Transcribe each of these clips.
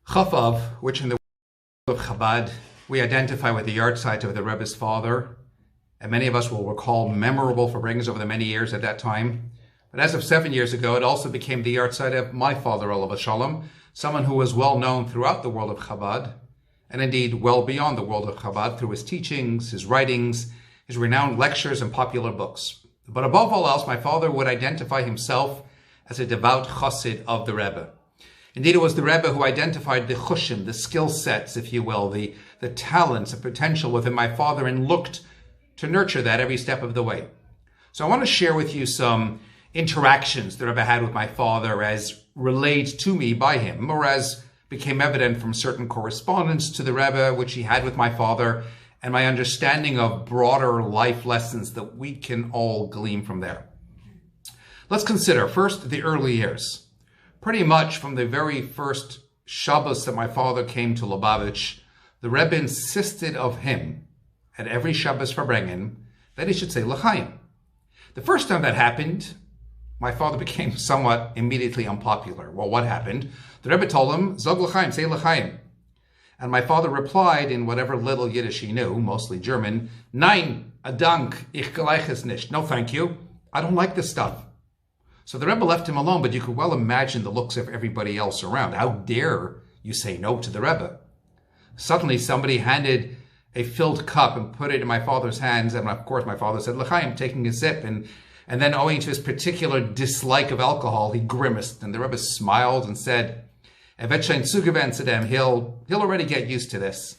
Chafav, which in the world of Chabad, we identify with the yard site of the Rebbe's father, and many of us will recall memorable farbrengens over the many years at that time. But as of 7 years ago, it also became the yard site of my father, Olav Shalom, someone who was well known throughout the world of Chabad, and indeed well beyond the world of Chabad through his teachings, his writings, his renowned lectures and popular books. But above all else, my father would identify himself as a devout chassid of the Rebbe. Indeed, it was the Rebbe who identified the chushim, the skill sets, if you will, the talents and potential within my father, and looked to nurture that every step of the way. So I want to share with you some interactions the Rebbe had with my father as relayed to me by him, or as became evident from certain correspondence to the Rebbe which he had with my father, and my understanding of broader life lessons that we can all glean from there. Let's consider first the early years. Pretty much from the very first Shabbos that my father came to Lubavitch, the Rebbe insisted of him at every Shabbos farbrengen that he should say L'chaim. The first time that happened, my father became somewhat immediately unpopular. Well, what happened? The Rebbe told him, Zog L'chaim, say L'chaim. And my father replied in whatever little Yiddish he knew, mostly German, Nein, a dank, ich gleich es nicht. No, thank you. I don't like this stuff. So the Rebbe left him alone, but you could well imagine the looks of everybody else around. How dare you say no to the Rebbe? Suddenly somebody handed a filled cup and put it in my father's hands, and of course my father said, L'chaim, taking a sip, and then owing to his particular dislike of alcohol, he grimaced, and the Rebbe smiled and said, he'll already get used to this.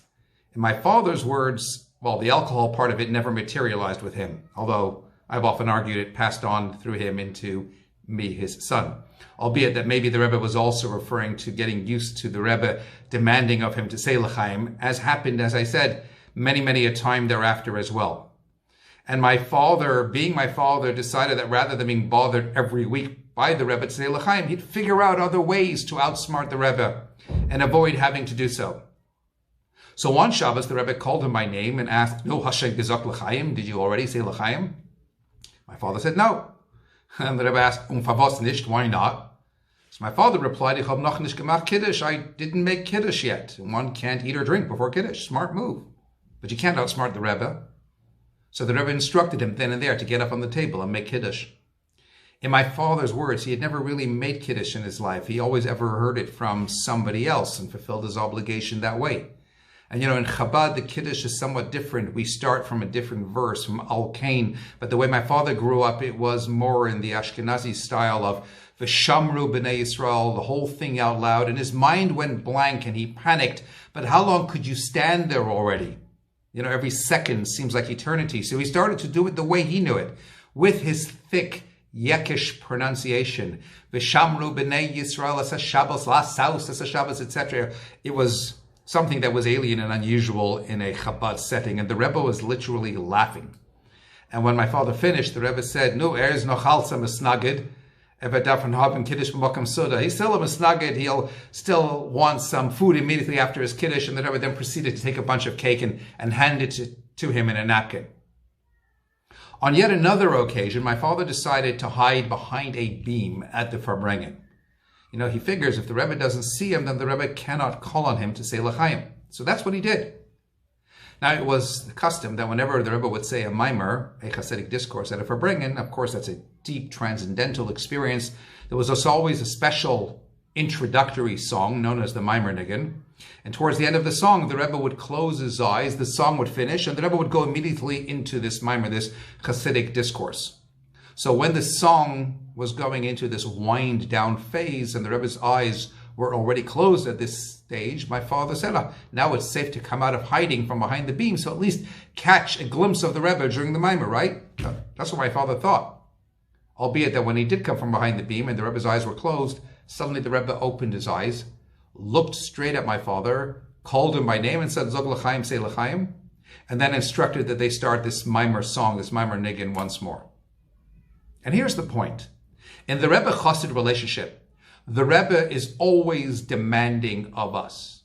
In my father's words, well, the alcohol part of it never materialized with him, although I've often argued it passed on through him into me, his son. Albeit that maybe the Rebbe was also referring to getting used to the Rebbe demanding of him to say L'chaim, as happened, as I said, many a time thereafter as well. And my father, being my father, decided that rather than being bothered every week by the Rebbe to say L'chaim, he'd figure out other ways to outsmart the Rebbe and avoid having to do so. So one Shabbos, the Rebbe called him by name and asked, No, Hashem gesagt L'chaim, did you already say L'chaim? My father said no. And the Rebbe asked, Favos nicht, why not? So my father replied, Ich hab noch nicht gemacht Kiddush, I didn't make Kiddush yet. And one can't eat or drink before Kiddush. Smart move. But you can't outsmart the Rebbe. So the Rebbe instructed him then and there to get up on the table and make Kiddush. In my father's words, he had never really made Kiddush in his life. He always ever heard it from somebody else and fulfilled his obligation that way. And you know, in Chabad, the Kiddush is somewhat different. We start from a different verse, from Al Kain. But the way my father grew up, it was more in the Ashkenazi style of V'shamru b'nei Yisrael, the whole thing out loud. And his mind went blank and he panicked. But how long could you stand there already? You know, every second seems like eternity. So he started to do it the way he knew it, with his thick Yekish pronunciation. V'shamru b'nei Yisrael, as a Shabbos, la saus, as a Shabbos, etc. It was something that was alien and unusual in a Chabad setting, and the Rebbe was literally laughing. And when my father finished, the Rebbe said, "No, is noch halsa misnagid, davon haben Kiddush b'makam soda." He's still a misnagid. He'll still want some food immediately after his Kiddush, and the Rebbe then proceeded to take a bunch of cake and hand it to him in a napkin. On yet another occasion, my father decided to hide behind a beam at the farbrengen. You know, he figures if the Rebbe doesn't see him, then the Rebbe cannot call on him to say L'chaim. So that's what he did. Now, it was the custom that whenever the Rebbe would say a mimer, a Hasidic discourse at a farbrengen, of course, that's a deep transcendental experience. There was also always a special introductory song known as the mimer niggin. And towards the end of the song, the Rebbe would close his eyes, the song would finish, and the Rebbe would go immediately into this mimer, this Hasidic discourse. So when the song was going into this wind down phase and the Rebbe's eyes were already closed at this stage, my father said, now it's safe to come out of hiding from behind the beam, so at least catch a glimpse of the Rebbe during the mimer, right? That's what my father thought. Albeit that when he did come from behind the beam and the Rebbe's eyes were closed, suddenly the Rebbe opened his eyes, looked straight at my father, called him by name and said, Zog L'chaim, say L'chaim, and then instructed that they start this mimer song, this mimer niggin once more. And here's the point. In the Rebbe-Chassid relationship, the Rebbe is always demanding of us.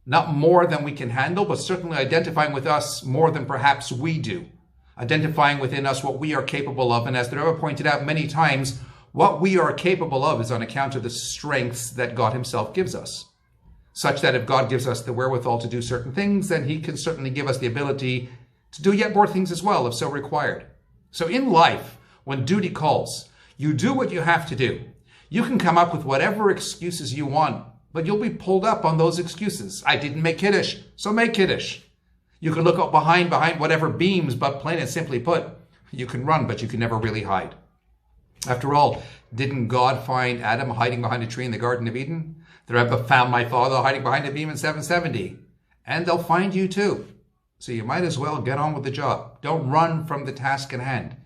Not more than we can handle, but certainly identifying with us more than perhaps we do. Identifying within us what we are capable of. And as the Rebbe pointed out many times, what we are capable of is on account of the strengths that God himself gives us. such that if God gives us the wherewithal to do certain things, then he can certainly give us the ability to do yet more things as well, if so required. So in life, when duty calls, you do what you have to do. You can come up with whatever excuses you want, but you'll be pulled up on those excuses. I didn't make Kiddush, so make Kiddush. You can look up behind whatever beams, but plain and simply put, you can run, but you can never really hide. After all, didn't God find Adam hiding behind a tree in the Garden of Eden? The Rebbe found my father hiding behind a beam in 770. And they'll find you too. So you might as well get on with the job. Don't run from the task at hand.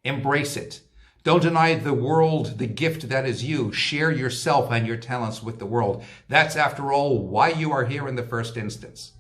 Embrace it. Don't deny the world the gift that is you. Share yourself and your talents with the world. That's, after all, why you are here in the first instance.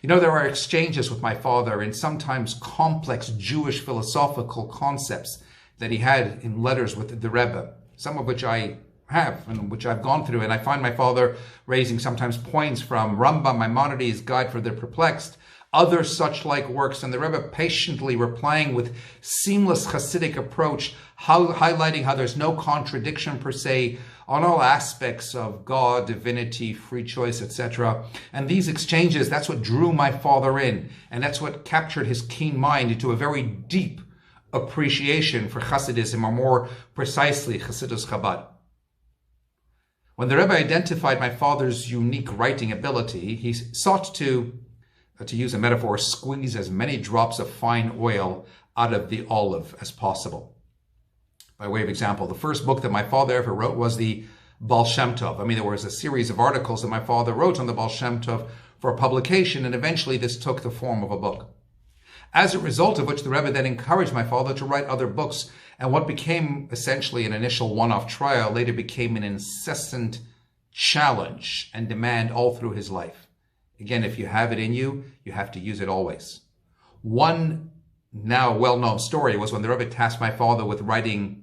You know, there are exchanges with my father in sometimes complex Jewish philosophical concepts that he had in letters with the Rebbe, some of which I have and which I've gone through. And I find my father raising sometimes points from Rambam, Maimonides' Guide for the Perplexed, other such like works, and the Rebbe patiently replying with seamless Hasidic approach, highlighting how there's no contradiction per se on all aspects of God, divinity, free choice, etc. And these exchanges, that's what drew my father in, and that's what captured his keen mind into a very deep appreciation for Hasidism, or more precisely, Hasidus Chabad. When the Rebbe identified my father's unique writing ability, he sought to use a metaphor, squeeze as many drops of fine oil out of the olive as possible. By way of example, the first book that my father ever wrote was the Baal Shem Tov. I mean, there was a series of articles that my father wrote on the Baal Shem Tov for publication, and eventually this took the form of a book. As a result of which, the Rebbe then encouraged my father to write other books, and what became essentially an initial one-off trial later became an incessant challenge and demand all through his life. Again, if you have it in you, you have to use it always. One now well-known story was when the Rebbe tasked my father with writing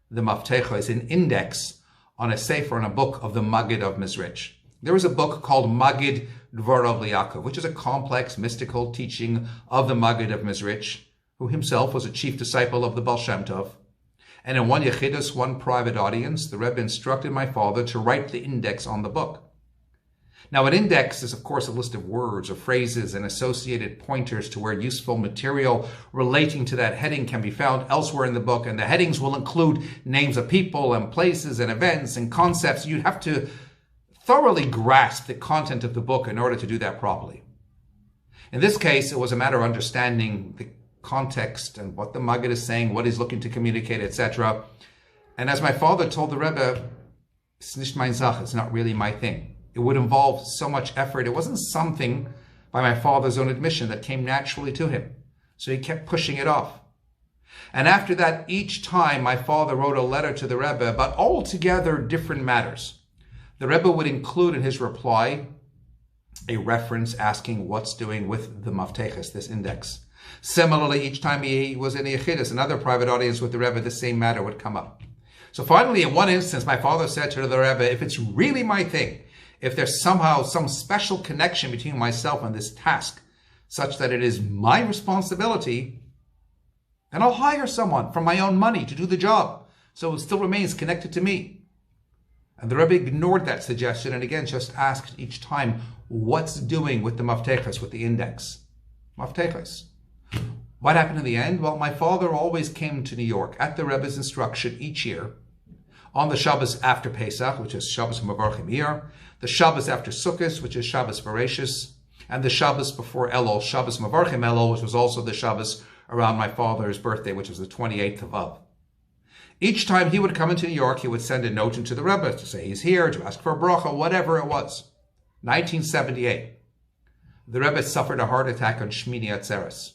the Maftechos, an index on a sefer, on a book of the Maggid of Mizrich. There was a book called Maggid Dvarav Yaakov, which is a complex mystical teaching of the Maggid of Mizrich, who himself was a chief disciple of the Baal Shem Tov. And in one Yechidus, one private audience, the Rebbe instructed my father to write the index on the book. Now, an index is, of course, a list of words or phrases and associated pointers to where useful material relating to that heading can be found elsewhere in the book, and the headings will include names of people and places and events and concepts. You have to thoroughly grasp the content of the book in order to do that properly. In this case, it was a matter of understanding the context and what the Maggid is saying, what he's looking to communicate, etc. And as my father told the Rebbe, it's nicht mein Sach, it's not really my thing. It would involve so much effort. It wasn't something, by my father's own admission, that came naturally to him. So he kept pushing it off. And after that, each time my father wrote a letter to the Rebbe about altogether different matters, the Rebbe would include in his reply a reference asking what's doing with the Mafteches, this index. Similarly, each time he was in a Yechidus, another private audience with the Rebbe, the same matter would come up. So finally, in one instance, my father said to the Rebbe, if it's really my thing, if there's somehow some special connection between myself and this task, such that it is my responsibility, then I'll hire someone from my own money to do the job, so it still remains connected to me. And the Rebbe ignored that suggestion and again just asked each time, what's doing with the Mafteches, with the index? Mafteches. What happened in the end? Well, my father always came to New York at the Rebbe's instruction each year, on the Shabbos after Pesach, which is Shabbos Mavarchim Iyar, the Shabbos after Sukkot, which is Shabbos Bereshis, and the Shabbos before Elul, Shabbos Mavarchim Elul, which was also the Shabbos around my father's birthday, which was the 28th of Av. Each time he would come into New York, he would send a note into the Rebbe to say he's here, to ask for a bracha, whatever it was. 1978. The Rebbe suffered a heart attack on Shmini Atzeres.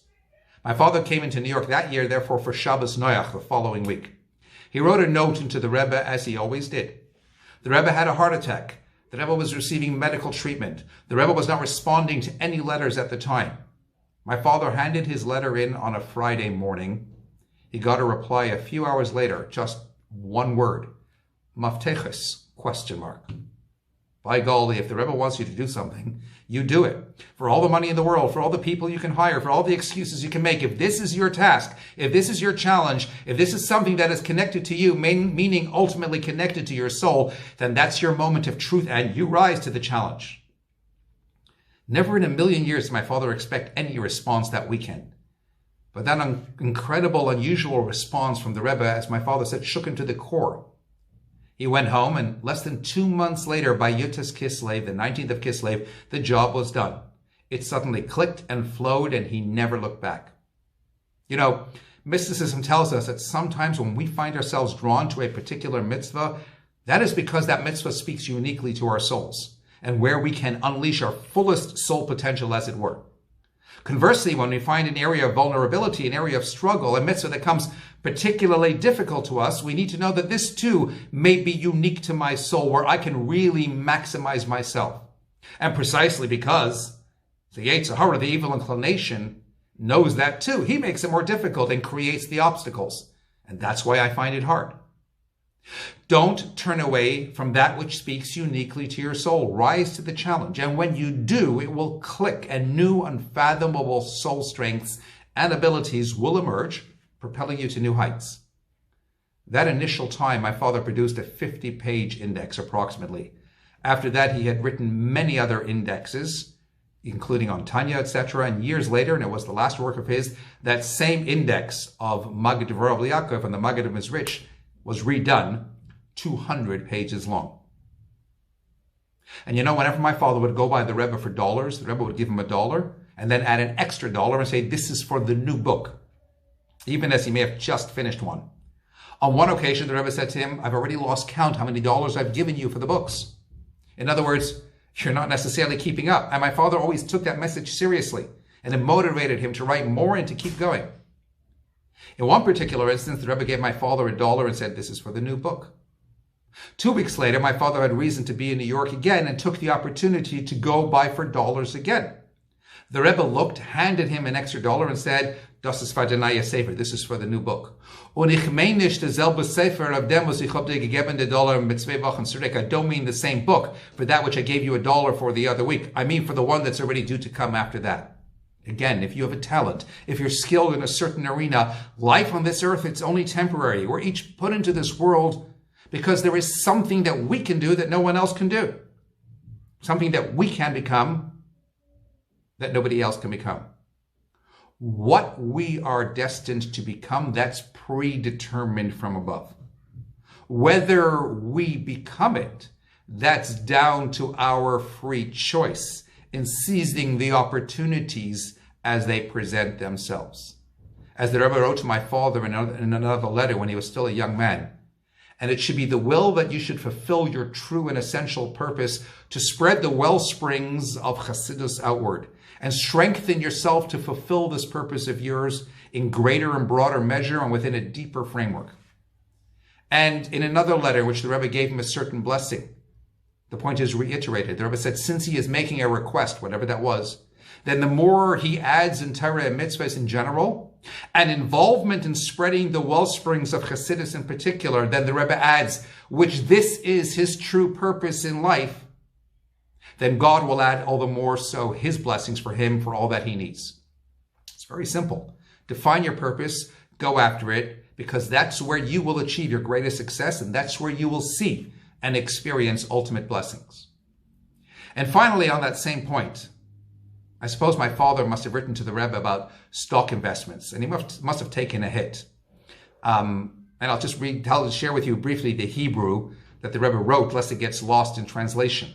My father came into New York that year, therefore, for Shabbos Noach the following week. He wrote a note into the Rebbe, as he always did. The Rebbe had a heart attack. The Rebbe was receiving medical treatment. The Rebbe was not responding to any letters at the time. My father handed his letter in on a Friday morning. He got a reply a few hours later, just one word, Mafteches, question mark. By golly, if the Rebbe wants you to do something, you do it. For all the money in the world, for all the people you can hire, for all the excuses you can make, if this is your task, if this is your challenge, if this is something that is connected to you, meaning ultimately connected to your soul, then that's your moment of truth and you rise to the challenge. Never in a million years did my father expect any response that weekend. But that incredible, unusual response from the Rebbe, as my father said, shook him to the core. He went home, and less than 2 months later, by Yutas Kislev, the 19th of Kislev, the job was done. It suddenly clicked and flowed, and he never looked back. You know, mysticism tells us that sometimes when we find ourselves drawn to a particular mitzvah, that is because that mitzvah speaks uniquely to our souls, and where we can unleash our fullest soul potential, as it were. Conversely, when we find an area of vulnerability, an area of struggle, a mitzvah that comes particularly difficult to us, we need to know that this too may be unique to my soul, where I can really maximize myself. And precisely because the Yetzer Hara, the evil inclination, knows that too, he makes it more difficult and creates the obstacles. And that's why I find it hard. Don't turn away from that which speaks uniquely to your soul. Rise to the challenge. And when you do, it will click and new unfathomable soul strengths and abilities will emerge, propelling you to new heights. That initial time, my father produced a 50-page index approximately. After that, he had written many other indexes, including on Tanya, etc. And years later, and it was the last work of his, that same index of Maggid of Rav Yaakov and the Maggid of Mizrich was redone, 200 pages long. And you know, whenever my father would go by the Rebbe for dollars, the Rebbe would give him $1 and then add an extra $1 and say, this is for the new book, even as he may have just finished one. On one occasion, the Rebbe said to him, I've already lost count how many dollars I've given you for the books. In other words, you're not necessarily keeping up. And my father always took that message seriously, and it motivated him to write more and to keep going. In one particular instance, the Rebbe gave my father $1 and said, this is for the new book. 2 weeks later, my father had reason to be in New York again and took the opportunity to go by for dollars again. The Rebbe looked, handed him an extra $1 and said, Das ist für die neue Sefer. This is for the new book. Und ich meine nicht derselbe Sefer of dem, was ich hab dir gegeben $1 mit 2 Wochen zurück. I don't mean the same book for that which I gave you $1 for the other week. I mean for the one that's already due to come after that. Again, if you have a talent, if you're skilled in a certain arena, life on this earth, it's only temporary. We're each put into this world because there is something that we can do that no one else can do. Something that we can become that nobody else can become. What we are destined to become, that's predetermined from above. Whether we become it, that's down to our free choice in seizing the opportunities as they present themselves. As the Rebbe wrote to my father in another letter when he was still a young man, and it should be the will that you should fulfill your true and essential purpose to spread the well springs of Chassidus outward and strengthen yourself to fulfill this purpose of yours in greater and broader measure and within a deeper framework. And in another letter, which the Rebbe gave him a certain blessing, the point is reiterated. The Rebbe said, since he is making a request, whatever that was, then the more he adds in Torah and mitzvahs in general, and involvement in spreading the well springs of Chassidus in particular, then the Rebbe adds, which this is his true purpose in life, then God will add all the more so his blessings for him for all that he needs. It's very simple. Define your purpose, go after it, because that's where you will achieve your greatest success, and that's where you will see and experience ultimate blessings. And finally, on that same point, I suppose my father must have written to the Rebbe about stock investments, and he must have taken a hit. And I'll just share with you briefly the Hebrew that the Rebbe wrote, lest it gets lost in translation.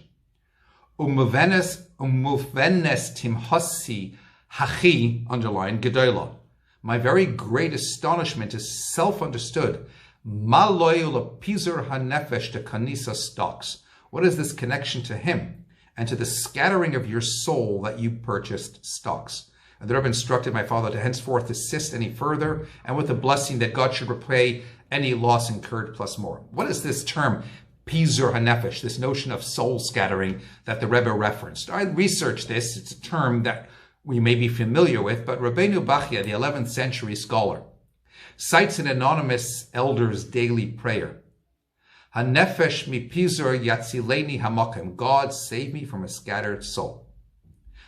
Umuvenes timhasi hachi, underline, gedola. My very great astonishment is self-understood. Ma loyul pizur hanefesh to kanisa stocks. What is this connection to him and to the scattering of your soul that you purchased stocks? And the Rebbe instructed my father to henceforth desist any further, and with the blessing that God should repay any loss incurred plus more. What is this term, pizur hanefesh, this notion of soul scattering that the Rebbe referenced? I researched this. It's a term that we may be familiar with, but Rabbeinu Bachya, the 11th century scholar, cites an anonymous elder's daily prayer. Hanefesh mipizur yatzileni hamakim. God, save me from a scattered soul.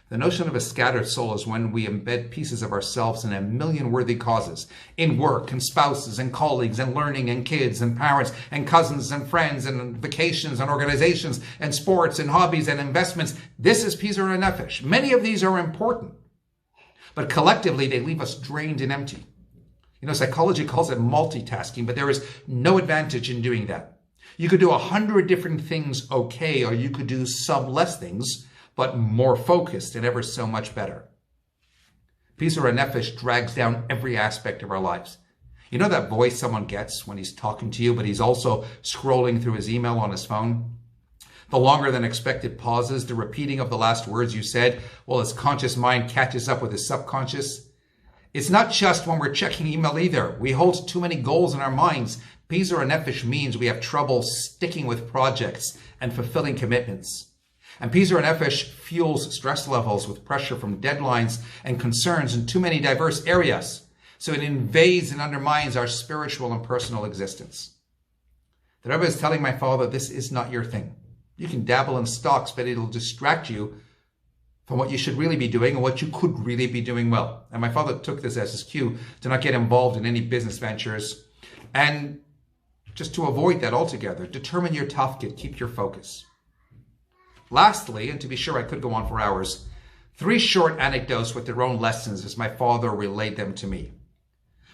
The notion of a scattered soul is when we embed pieces of ourselves in a million worthy causes, in work and spouses and colleagues and learning and kids and parents and cousins and friends and vacations and organizations and sports and hobbies and investments. This is pizur hanefesh. Many of these are important, but collectively they leave us drained and empty. Psychology calls it multitasking, but there is no advantage in doing that. You could do 100 different things okay, or you could do some less things, but more focused and ever so much better. Pizur hanefesh drags down every aspect of our lives. You know that voice someone gets when he's talking to you, but he's also scrolling through his email on his phone? The longer than expected pauses, the repeating of the last words you said, while his conscious mind catches up with his subconscious. It's not just when we're checking email either. We hold too many goals in our minds. Pizur hanefesh means we have trouble sticking with projects and fulfilling commitments. And pizur hanefesh fuels stress levels with pressure from deadlines and concerns in too many diverse areas. So it invades and undermines our spiritual and personal existence. The Rebbe is telling my father, this is not your thing. You can dabble in stocks, but it'll distract you from what you should really be doing and what you could really be doing well. And my father took this as his cue to not get involved in any business ventures. And just to avoid that altogether, determine your tafkid, keep your focus. Lastly, and to be sure I could go on for hours, 3 short anecdotes with their own lessons as my father relayed them to me.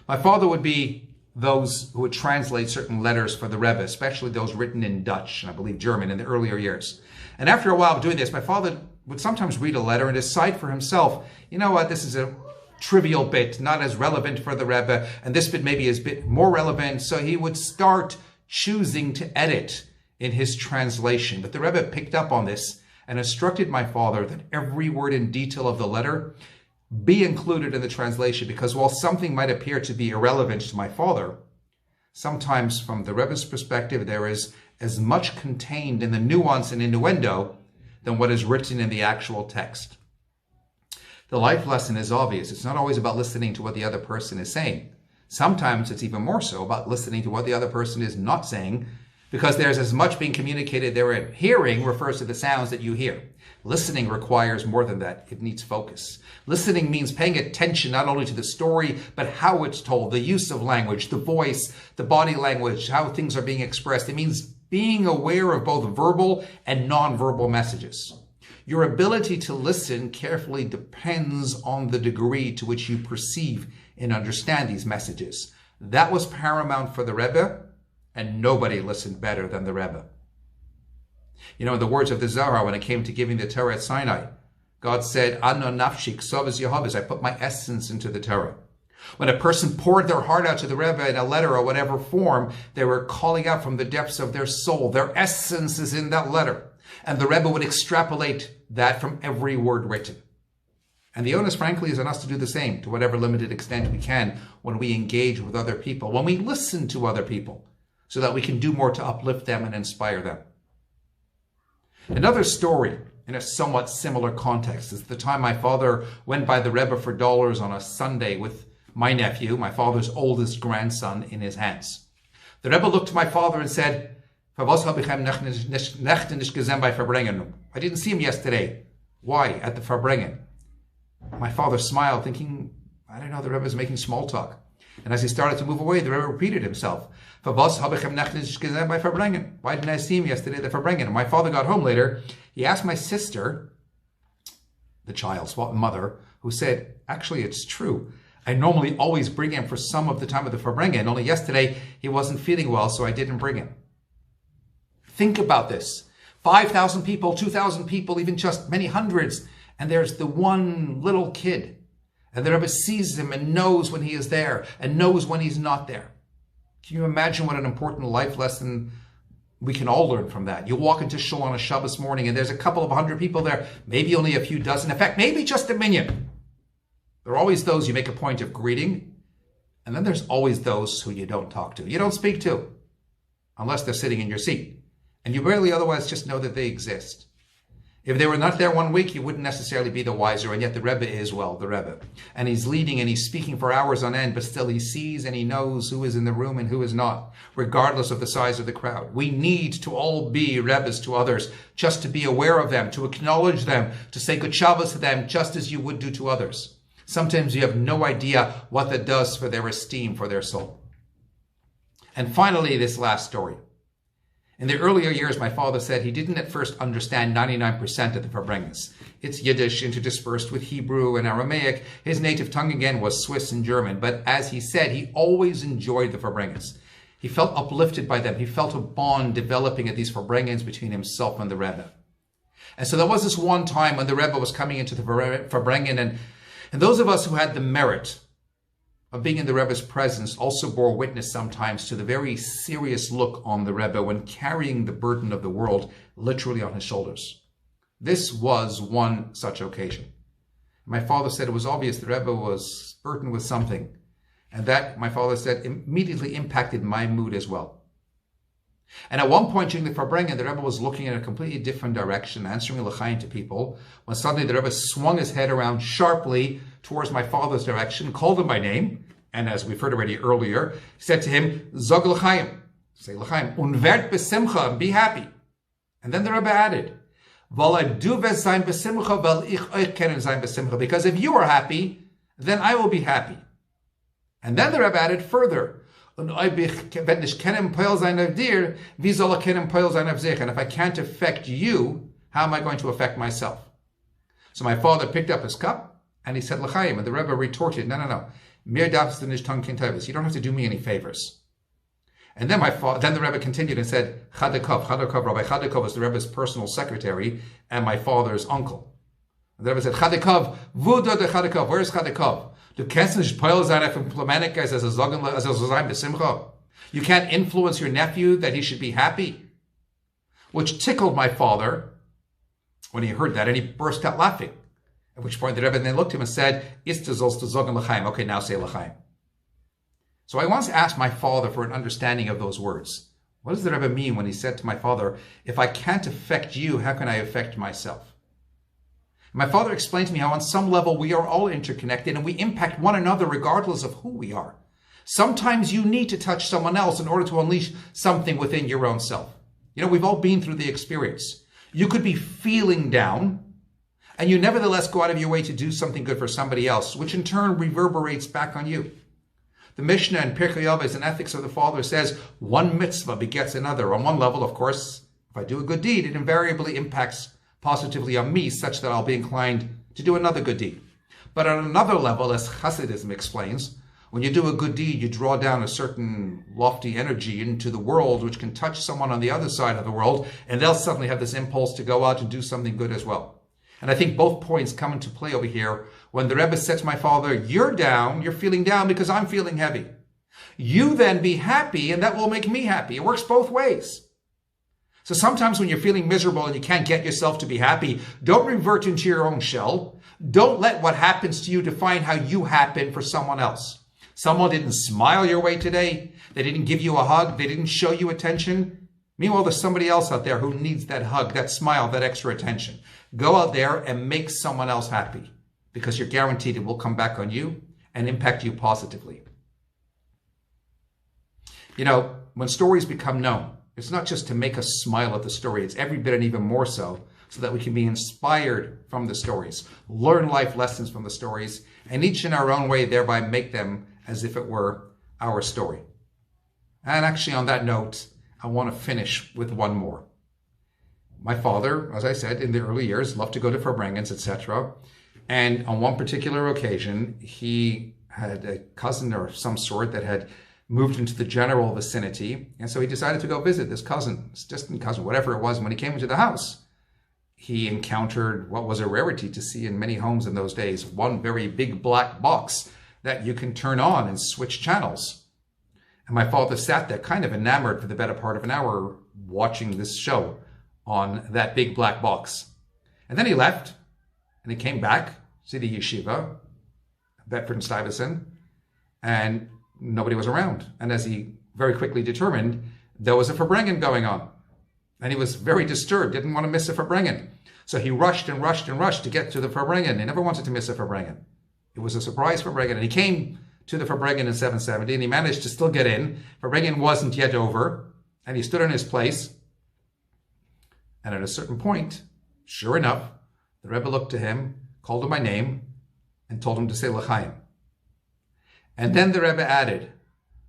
My father would be those who would translate certain letters for the Rebbe, especially those written in Dutch and I believe German in the earlier years. And after a while of doing this, my father would sometimes read a letter and decide for himself, you know what, this is a trivial bit, not as relevant for the Rebbe, and this bit maybe is a bit more relevant, so he would start choosing to edit in his translation. But the Rebbe picked up on this and instructed my father that every word in detail of the letter be included in the translation, because while something might appear to be irrelevant to my father, sometimes from the Rebbe's perspective, there is as much contained in the nuance and innuendo than what is written in the actual text. The life lesson is obvious. It's not always about listening to what the other person is saying. Sometimes it's even more so about listening to what the other person is not saying, because there's as much being communicated there. Hearing refers to the sounds that you hear. Listening requires more than that. It needs focus. Listening means paying attention not only to the story, but how it's told, the use of language, the voice, the body language, how things are being expressed. It means being aware of both verbal and nonverbal messages. Your ability to listen carefully depends on the degree to which you perceive and understand these messages. That was paramount for the Rebbe, and nobody listened better than the Rebbe. In the words of the Zohar, when it came to giving the Torah at Sinai, God said, Ano nafshi ksavas Yehovah, I put my essence into the Torah. When a person poured their heart out to the Rebbe in a letter or whatever form, they were calling out from the depths of their soul. Their essence is in that letter. And the Rebbe would extrapolate that from every word written. And the onus, frankly, is on us to do the same, to whatever limited extent we can, when we engage with other people, when we listen to other people, so that we can do more to uplift them and inspire them. Another story in a somewhat similar context is the time my father went by the Rebbe for dollars on a Sunday with my nephew, my father's oldest grandson, in his hands. The Rebbe looked to my father and said, I didn't see him yesterday. Why? At the Farbrengen. My father smiled, thinking, I don't know, the Rebbe is making small talk. And as he started to move away, the Rebbe repeated himself. Why didn't I see him yesterday at the Farbrengen? And my father got home later. He asked my sister, the child's mother, who said, actually, it's true. I normally always bring him for some of the time of the Farbrengen. Only yesterday, he wasn't feeling well, so I didn't bring him. Think about this. 5,000 people, 2,000 people, even just many hundreds. And there's the one little kid. And the Rebbe sees him and knows when he is there and knows when he's not there. Can you imagine what an important life lesson we can all learn from that? You walk into shul on a Shabbos morning and there's a couple of 100 people there, maybe only a few dozen. In fact, maybe just a minyan. There are always those you make a point of greeting. And then there's always those who you don't talk to. You don't speak to. Unless they're sitting in your seat. And you barely otherwise just know that they exist. If they were not there 1 week, you wouldn't necessarily be the wiser, and yet the Rebbe is, well, the Rebbe. And he's leading and he's speaking for hours on end, but still he sees and he knows who is in the room and who is not, regardless of the size of the crowd. We need to all be Rebbes to others, just to be aware of them, to acknowledge them, to say good Shabbos to them, just as you would do to others. Sometimes you have no idea what that does for their esteem, for their soul. And finally, this last story. In the earlier years, my father said he didn't at first understand 99% of the Farbrengens. It's Yiddish interdispersed with Hebrew and Aramaic. His native tongue again was Swiss and German. But as he said, he always enjoyed the Farbrengens. He felt uplifted by them. He felt a bond developing at these Farbrengens between himself and the Rebbe. And so there was this one time when the Rebbe was coming into the Farbrengen, and those of us who had the merit of being in the Rebbe's presence also bore witness sometimes to the very serious look on the Rebbe when carrying the burden of the world literally on his shoulders. This was one such occasion. My father said it was obvious the Rebbe was burdened with something, and that, my father said, immediately impacted my mood as well. And at one point during the Farbrengen, the Rebbe was looking in a completely different direction, answering l'chaim to people, when suddenly the Rebbe swung his head around sharply towards my father's direction, called him by name, and as we've heard already earlier, he said to him, Zog l'chaim, say l'chaim, unvert besimcha, be happy. And then the Rebbe added, because if you are happy, then I will be happy. And then the Rebbe added further, and if I can't affect you, how am I going to affect myself? So my father picked up his cup and he said l'chaim, and the Rebbe retorted, no. You don't have to do me any favors. And then the Rebbe continued and said, Chadakov, Rabbi Chadakov was the Rebbe's personal secretary and my father's uncle. And the Rebbe said, Chadakov, Vuda de Chadakov, where is Chadakov? You can't influence your nephew that he should be happy? Which tickled my father when he heard that, and he burst out laughing. At which point the Rebbe then looked at him and said, okay, now say l'chaim. So I once asked my father for an understanding of those words. What does the Rebbe mean when he said to my father, if I can't affect you, how can I affect myself? My father explained to me how on some level we are all interconnected and we impact one another regardless of who we are. Sometimes you need to touch someone else in order to unleash something within your own self. You know, we've all been through the experience. You could be feeling down, and you nevertheless go out of your way to do something good for somebody else, which in turn reverberates back on you. The Mishnah in Pirkei Avos and Ethics of the Father says, one mitzvah begets another. On one level, of course, if I do a good deed, it invariably impacts positively on me, such that I'll be inclined to do another good deed. But on another level, as Hasidism explains, when you do a good deed, you draw down a certain lofty energy into the world, which can touch someone on the other side of the world, and they'll suddenly have this impulse to go out and do something good as well. And I think both points come into play over here when the Rebbe said to my father, you're down, you're feeling down because I'm feeling heavy. You then be happy and that will make me happy. It works both ways. So sometimes when you're feeling miserable and you can't get yourself to be happy, don't revert into your own shell. Don't let what happens to you define how you happen for someone else. Someone didn't smile your way today. They didn't give you a hug. They didn't show you attention. Meanwhile, there's somebody else out there who needs that hug, that smile, that extra attention. Go out there and make someone else happy, because you're guaranteed it will come back on you and impact you positively. You know, when stories become known, it's not just to make us smile at the story. It's every bit and even more so that we can be inspired from the stories, learn life lessons from the stories, and each in our own way thereby make them as if it were our story. And actually on that note, I want to finish with one more. My father, as I said, in the early years, loved to go to Farbrengens, etc. And on one particular occasion, he had a cousin or some sort that had moved into the general vicinity. And so he decided to go visit this cousin, this distant cousin, whatever it was. And when he came into the house, he encountered what was a rarity to see in many homes in those days, one very big black box that you can turn on and switch channels. And my father sat there kind of enamored for the better part of an hour watching this show on that big black box. And then he left and he came back to the yeshiva, Bedford and Stuyvesant, and nobody was around. And as he very quickly determined, there was a Farbrengen going on. And he was very disturbed, didn't want to miss a Farbrengen. So he rushed and rushed and rushed to get to the Farbrengen. He never wanted to miss a Farbrengen. It was a surprise Farbrengen. And he came to the Farbrengen in 770, and he managed to still get in. Farbrengen wasn't yet over, and he stood in his place. And at a certain point, sure enough, the Rebbe looked to him, called him by name, and told him to say L'chaim. And then the Rebbe added,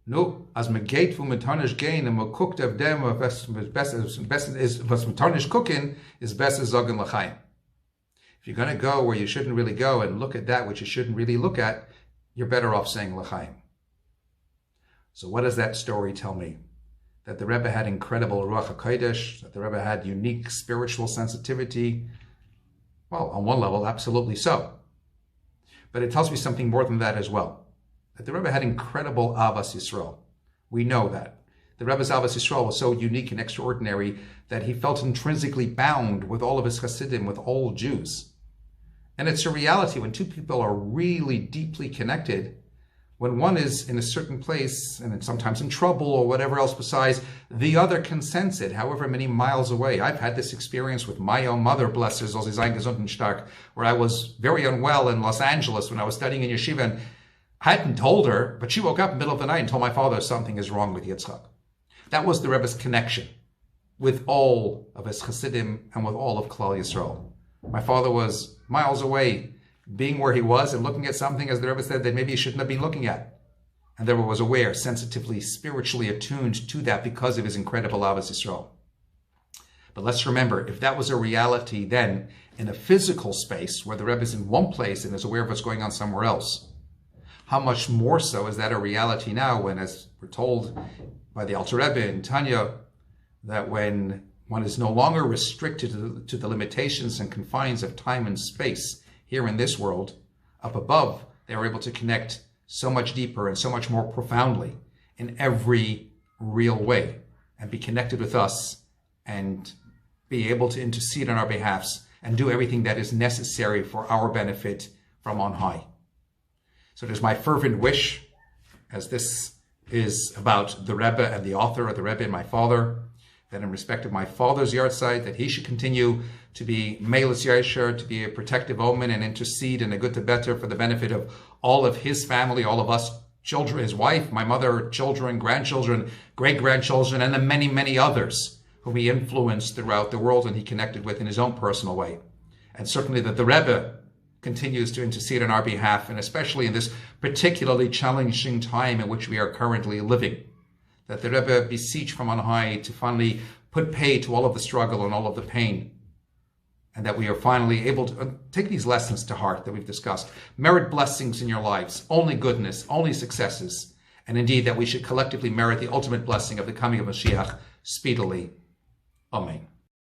"Nu, as me geht vu metanish gain and me cooked of dem was metanish cooking is best as zogen L'chaim." If you're going to go where you shouldn't really go and look at that which you shouldn't really look at, you're better off saying L'chaim. So what does that story tell me? That the Rebbe had incredible Ruach HaKodesh, that the Rebbe had unique spiritual sensitivity. Well, on one level, absolutely so. But it tells me something more than that as well. That the Rebbe had incredible Avas Yisrael. We know that. The Rebbe's Avas Yisrael was so unique and extraordinary that he felt intrinsically bound with all of his Hasidim, with all Jews. And it's a reality when two people are really deeply connected. When one is in a certain place and sometimes in trouble or whatever else besides, the other can sense it, however many miles away. I've had this experience with my own mother, bless her, soll sie sein gesund und stark, where I was very unwell in Los Angeles when I was studying in yeshiva, and I hadn't told her, but she woke up in the middle of the night and told my father something is wrong with Yitzchak. That was the Rebbe's connection with all of his Hasidim and with all of Klal Yisrael. My father was miles away, being where he was and looking at something, as the Rebbe said, that maybe he shouldn't have been looking at. And the Rebbe was aware, sensitively, spiritually attuned to that because of his incredible Avos Yisrael. But let's remember, if that was a reality then in a physical space where the Rebbe is in one place and is aware of what's going on somewhere else, how much more so is that a reality now when, as we're told by the Alter Rebbe in Tanya, that when one is no longer restricted to the limitations and confines of time and space here in this world, up above, they are able to connect so much deeper and so much more profoundly in every real way and be connected with us and be able to intercede on our behalfs and do everything that is necessary for our benefit from on high. So it is my fervent wish, as this is about the Rebbe and the author of the Rebbe and my father, that in respect of my father's yahrzeit, that he should continue to be Meilus Yesher, to be a protective omen and intercede in a good to better for the benefit of all of his family, all of us children, his wife, my mother, children, grandchildren, great-grandchildren, and the many, many others whom he influenced throughout the world and he connected with in his own personal way. And certainly that the Rebbe continues to intercede on our behalf, and especially in this particularly challenging time in which we are currently living, that the Rebbe beseech from on high to finally put pay to all of the struggle and all of the pain, and that we are finally able to take these lessons to heart that we've discussed. Merit blessings in your lives, only goodness, only successes, and indeed that we should collectively merit the ultimate blessing of the coming of Mashiach speedily. Amen.